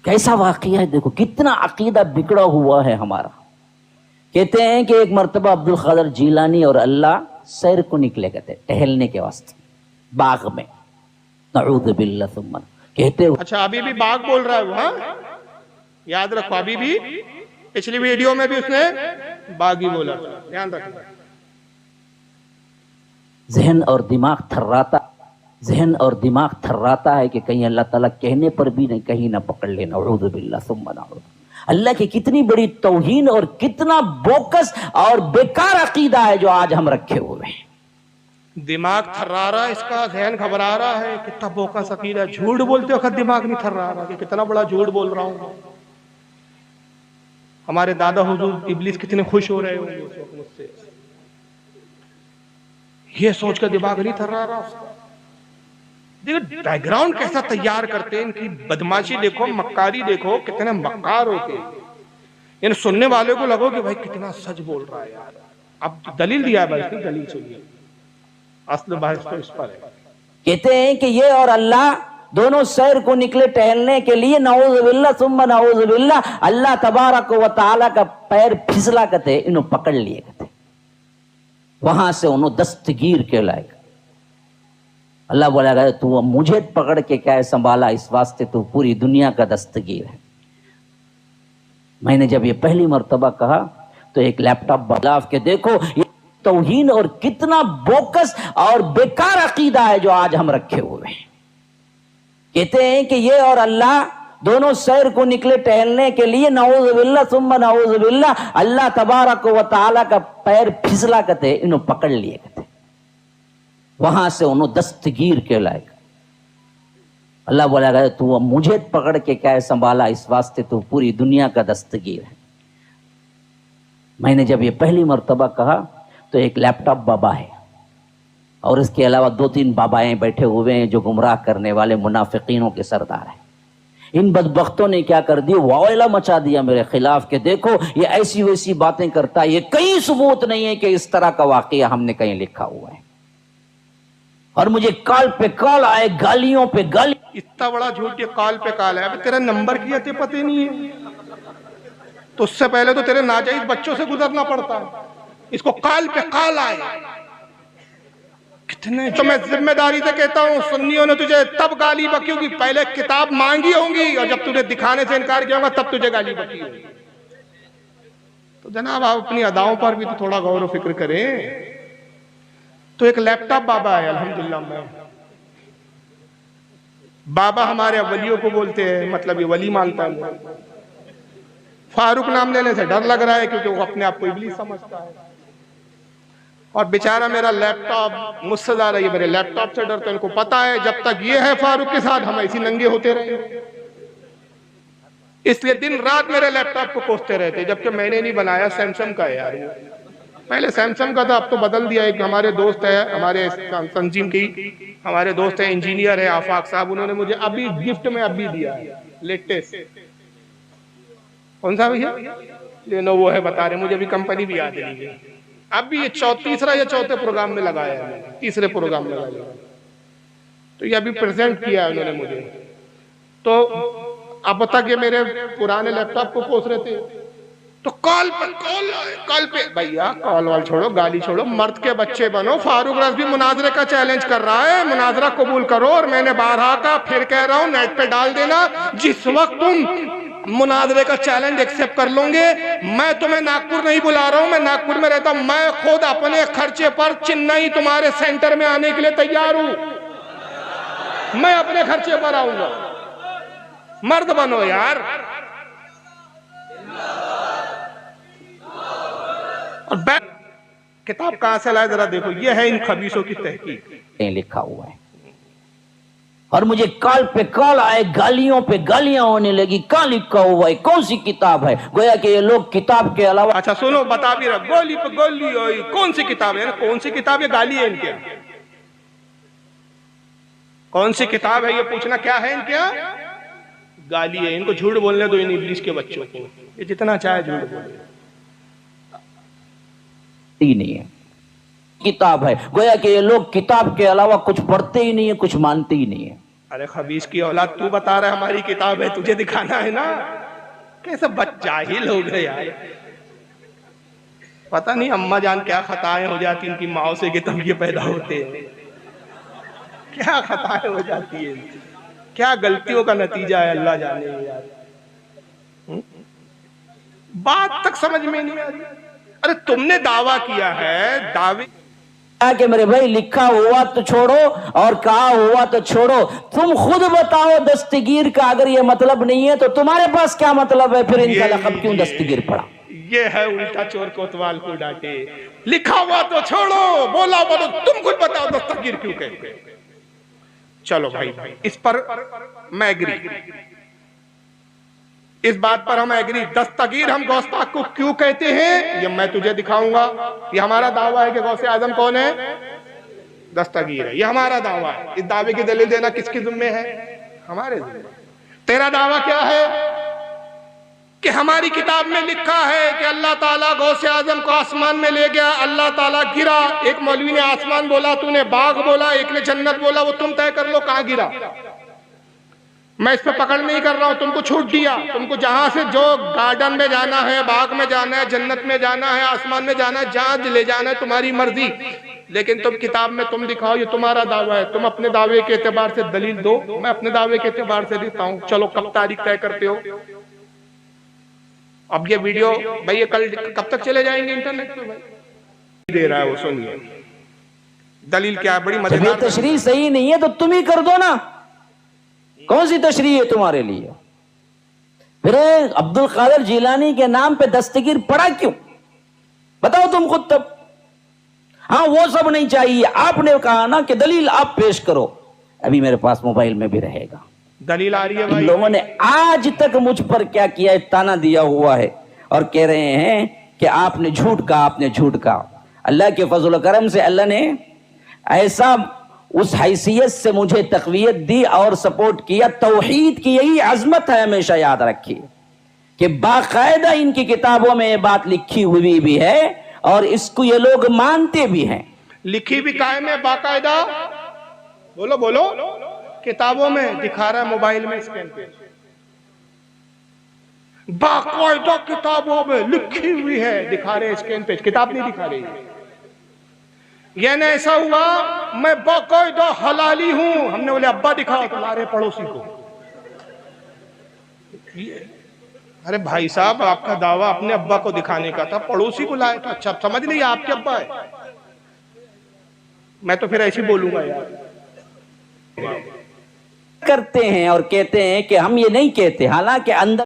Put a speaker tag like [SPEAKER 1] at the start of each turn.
[SPEAKER 1] کیسا واقعہ ہے، دیکھو کتنا عقیدہ بگڑا ہوا ہے ہمارا۔ کہتے ہیں کہ ایک مرتبہ عبد القادر جیلانی اور اللہ سیر کو نکلے گئے تھے ٹہلنے کے واسطے باغ میں، نعوذ باللہ ثم کہتے ہوئے،
[SPEAKER 2] اچھا ابھی بھی باغ بول رہا ہے وہ، ہاں یاد رکھو، ابھی بھی پچھلی ویڈیو میں بھی اس نے باغ ہی بولا، دھیان رکھنا۔
[SPEAKER 1] ذہن اور دماغ تھراتا ہے کہ کہیں اللہ تعالیٰ کہنے پر بھی نہیں، کہیں نہ پکڑ لے، نعوذ باللہ ثم نعوذ۔ اللہ کی کتنی بڑی توہین اور کتنا بوکس اور بیکار عقیدہ ہے جو آج ہم رکھے ہوئے ہیں۔
[SPEAKER 2] دماغ تھرا رہا ہے اس کا، ذہن گھبرا رہا ہے، کتنا بوکس عقیدہ ہے۔ جھوٹ بولتے وقت دماغ نہیں تھرا رہا کہ کتنا بڑا جھوٹ بول رہا ہوں۔ ہمارے دادا حضور ابلیس کتنے خوش ہو رہے ہوں گے اس وقت مجھ سے، یہ سوچ کر دماغ نہیں تھرا رہا اس کا۔ دیکھو بیک گراؤنڈ کیسا تیار کرتے ہیں، ان کی بدماشی دیکھو، مکاری دیکھو، کتنے مکار ہوتے ہیں۔ یعنی سننے والے کو لگو کہ بھائی کتنا سچ بول رہا ہے یار۔ اب دلیل دیا ہے بھائی، اس دلیل چاہیے، اصل بحث تو اس پر ہے۔
[SPEAKER 1] کہتے ہیں کہ یہ اور اللہ دونوں سیر کو نکلے ٹہلنے کے لیے، نعوذ باللہ ثم نعوذ باللہ، اللہ تبارک و تعالیٰ کا پیر پھسلا کرتے انہوں پکڑ لیے کرتے، وہاں سے انہوں دستگیر کے لائے گا۔ اللہ بولے گا تو مجھے پکڑ کے کیا سنبھالا، اس واسطے تو پوری دنیا کا دستگیر ہے۔ میں نے جب یہ پہلی مرتبہ کہا تو ایک لیپ ٹاپ بلاف کے دیکھو یہ توہین اور کتنا بوکس اور بیکار عقیدہ ہے جو آج ہم رکھے ہوئے ہیں۔ کہتے ہیں کہ یہ اور اللہ دونوں سیر کو نکلے ٹہلنے کے لیے، نعوذ باللہ ثم نعوذ باللہ، اللہ تبارک و تعالیٰ کا پیر پھسلا کرتے انہوں پکڑ لیے کرتے، وہاں سے انہوں دستگیر کے لائے گا۔ اللہ بولے گا تو مجھے پکڑ کے کیا سنبھالا، اس واسطے تو پوری دنیا کا دستگیر ہے۔ میں نے جب یہ پہلی مرتبہ کہا تو ایک لیپ ٹاپ بابا ہے اور اس کے علاوہ 2-3 بابائیں بیٹھے ہوئے ہیں جو گمراہ کرنے والے منافقینوں کے سردار ہیں۔ ان بدبختوں نے کیا کر دی، واویلا مچا دیا میرے خلاف کہ دیکھو یہ ایسی ویسی باتیں کرتا ہے، یہ کہیں ثبوت نہیں ہے کہ اس طرح کا واقعہ ہم نے کہیں لکھا ہوا ہے۔ اور مجھے کال پہ کال آئے، گالیوں پہ گالی۔
[SPEAKER 2] اتنا بڑا جھوٹ، یہ کال پہ کال ہے۔ اب تیرا نمبر کی تے پتہ نہیں ہے تو اس سے پہلے تو تیرے ناجائز بچوں سے گزرنا پڑتا ہے، اس کو کال پہ کال آئے۔ کتنے تو میں ذمہ داری سے کہتا ہوں، سنیوں نے تجھے تب گالی بکی ہوگی پہلے کتاب مانگی ہوں گی، اور جب تجھے دکھانے سے انکار کیا ہوگا تب تجھے گالی بکی ہوگی۔ تو جناب آپ اپنی اداؤں پر بھی تو تھوڑا غور و فکر کریں۔ تو ایک لیپ ٹاپ بابا ہے، الحمدللہ میں بابا ہمارے ولیوں کو بولتے ہیں، مطلب یہ ولی مانتا ہے۔ فاروق نام لینے سے ڈر لگ رہا ہے کیونکہ وہ اپنے آپ کو ابلیس سمجھتا ہے، اور بیچارہ میرا لیپ ٹاپ مجھ سے زیادہ یہ میرے لیپ ٹاپ سے ڈرتے ہیں۔ ان کو پتا ہے جب تک یہ ہے فاروق کے ساتھ ہم ایسی ننگے ہوتے رہے، اس لیے دن رات میرے لیپ ٹاپ کو کوستے رہتے، جبکہ میں نے نہیں بنایا، سیمسنگ کا ہے یار۔ پہلے سیمسنگ کا تھا، اب تو بدل دیا۔ ایک ہمارے دوست ہے، ہمارے تنظیم کی ہمارے دوست ہیں، انجینئر ہے آفاق صاحب، انہوں نے مجھے ابھی گفٹ میں ابھی دیا ہے لیٹسٹ۔ کون سا بھیا؟ لینووو ہے بتا رہے، مجھے بھی کمپنی بھی یاد نہیں ہے۔ اب بھی یہ تیسرا یا چوتھے پروگرام میں لگایا ہے، تیسرے پروگرام میں لگایا ہے، تو یہ ابھی پریزنٹ کیا ہے انہوں نے مجھے۔ تو اب تک یہ میرے پرانے لیپ ٹاپ کو کوس رہے تھے، تو کال پہ بھیا کال وال چھوڑو، گالی چھوڑو، مرد کے بچے بنو۔ فاروق رضوی مناظرے کا چیلنج کر رہا ہے، مناظرہ قبول کرو، اور میں نے بارہا کا پھر کہہ رہا ہوں نیٹ پہ ڈال دینا، جس وقت تم مناظرے کا چیلنج ایکسپٹ کر لوں گے، میں تمہیں ناگپور نہیں بلا رہا ہوں، میں ناگپور میں رہتا ہوں، میں خود اپنے خرچے پر چنئی تمہارے سینٹر میں آنے کے لیے تیار ہوں، میں اپنے خرچے پر آؤں گا۔ مرد بنو یار۔ اور کتاب کہاں سے لائے ذرا دیکھو، یہ ہے ان خبیثوں کی تحقیق،
[SPEAKER 1] لکھا ہوا ہے۔ اور مجھے کال پہ کال آئے، گالیوں پہ گالیاں ہونے لگی، کہاں لکھا ہوا ہے، کون سی کتاب ہے؟ گویا کہ یہ لوگ کتاب کے علاوہ،
[SPEAKER 2] اچھا سنو بتا بھی رہا، گولی پہ گولی ہوئی، کون سی کتاب ہے؟ کون سی کتاب ہے؟ گالی ہے ان کے، کون سی کتاب ہے یہ پوچھنا کیا ہے ان کے؟ گالی ہے۔ ان کو جھوٹ بولنے دو، ان ابلیس کے بچوں کو، یہ جتنا چاہے جھوٹ بولے،
[SPEAKER 1] نہیں ہے کتاب ہے۔ گویا کہ یہ لوگ کتاب کے علاوہ کچھ پڑھتے ہی نہیں ہے، کچھ مانتے ہی نہیں ہے۔
[SPEAKER 2] ارے خبیث کی اولاد، تو بتا رہا ہے ہماری کتاب ہے، تجھے دکھانا ہے نا؟ کیسے جاہل ہو گئے یار. پتہ نہیں اماں جان کیا خطائیں ہو جاتی ان کی ماؤں سے کہ تب یہ پیدا ہوتے ہیں. کیا خطائیں ہو جاتی ہیں، کیا غلطیوں کا نتیجہ ہے، اللہ جانے یار. بات تک سمجھ میں نہیں آ رہی. ارے تم نے دعویٰ کیا ہے، دعوے
[SPEAKER 1] کہ میرے بھائی لکھا ہوا تو چھوڑو اور کہا ہوا تو چھوڑو. تم خود بتاؤ دستگیر کا اگر یہ مطلب نہیں ہے تو تمہارے پاس کیا مطلب ہے؟ پھر ان کا لقب کیوں دستگیر پڑا؟
[SPEAKER 2] یہ ہے الٹا چور کوتوال کو ڈانٹے. لکھا ہوا تو چھوڑو، بولا بولو، تم خود بتاؤ دستگیر کیوں کہتے ہیں. چلو بھائی اس پر میں ایگری، اس بات پر ہم ایگری. دستگیر ہم غوث پاک کو کیوں کہتے ہیں یہ میں تجھے دکھاؤں گا. یہ ہمارا دعویٰ ہے کہ غوث اعظم کون ہے؟ دستگیر ہے. یہ ہمارا دعویٰ ہے. اس دعوے کی دلیل دینا کس کی ذمہ ہے؟ ہمارے ذمہ. تیرا دعویٰ کیا ہے؟ کہ ہماری کتاب میں لکھا ہے کہ اللہ تعالیٰ غوث اعظم کو آسمان میں لے گیا، اللہ تعالیٰ گرا. ایک مولوی نے آسمان بولا، تو نے باغ بولا، ایک نے جنت بولا. وہ تم طے کر لو کہاں گرا. میں اس پہ پکڑ نہیں کر رہا ہوں، تم کو چھوٹ دیا. تم کو جہاں سے جو گارڈن میں جانا ہے، باغ میں جانا ہے، جنت میں جانا ہے، آسمان میں جانا ہے، جہاں لے جانا ہے تمہاری مرضی. لیکن تم کتاب میں تم دکھاؤ، یہ تمہارا دعویٰ ہے. تم اپنے دعوے کے اعتبار سے دلیل دو، میں اپنے دعوے کے اعتبار سے دیتا ہوں. چلو کب تاریخ طے کرتے ہو؟ اب یہ ویڈیو بھائی یہ کل کب تک چلے جائیں گے انٹرنیٹ پہ؟ بھائی دے رہا ہے وہ، سنیے دلیل کیا ہے. بڑی
[SPEAKER 1] جب
[SPEAKER 2] مزیدار
[SPEAKER 1] یہ تشریح صحیح نہیں ہے تو تم ہی کر دو نا. کون سی تشریح ہے تمہارے لیے؟ پھر عبد القادر جیلانی کے نام پہ دستگیر پڑا کیوں؟ بتاؤ تم خود. تب ہاں وہ سب نہیں چاہیے. آپ نے کہا نا کہ دلیل آپ پیش کرو. ابھی میرے پاس موبائل میں بھی رہے گا.
[SPEAKER 2] دلیل آ رہی ہے
[SPEAKER 1] ان
[SPEAKER 2] بھائی.
[SPEAKER 1] لوگوں نے آج تک مجھ پر کیا کیا ہے، تانا دیا ہوا ہے اور کہہ رہے ہیں کہ آپ نے جھوٹ کہا، آپ نے جھوٹ کہا. اللہ کے فضل و کرم سے اللہ نے ایسا اس حیثیت سے مجھے تقویت دی اور سپورٹ کیا. توحید کی یہی عظمت ہے، ہمیشہ یاد رکھیے کہ باقاعدہ ان کی کتابوں میں یہ بات لکھی ہوئی بھی ہے اور اس کو یہ لوگ مانتے بھی ہیں.
[SPEAKER 2] لکھی بھی قائم ہے باقاعدہ. بولو بولو. کتابوں میں دکھا رہا ہے، موبائل میں اسکین پہ باقاعدہ کتابوں میں لکھی ہوئی ہے، دکھا رہے اسکین پہ. کتاب نہیں دکھا رہی. یعنی ایسا ہوا میں باقاعدہ حلالی ہوں. ہم نے بولے ابا دکھاؤ تو لا رہے پڑوسی کو. ارے بھائی صاحب آپ کا دعویٰ اپنے ابا کو دکھانے کا تھا، پڑوسی کو لائے تو اچھا سمجھ نہیں آپ کے ابا ہے. میں تو پھر ایسے بولوں گا یار.
[SPEAKER 1] کرتے ہیں اور کہتے ہیں کہ ہم یہ نہیں کہتے، حالانکہ اندر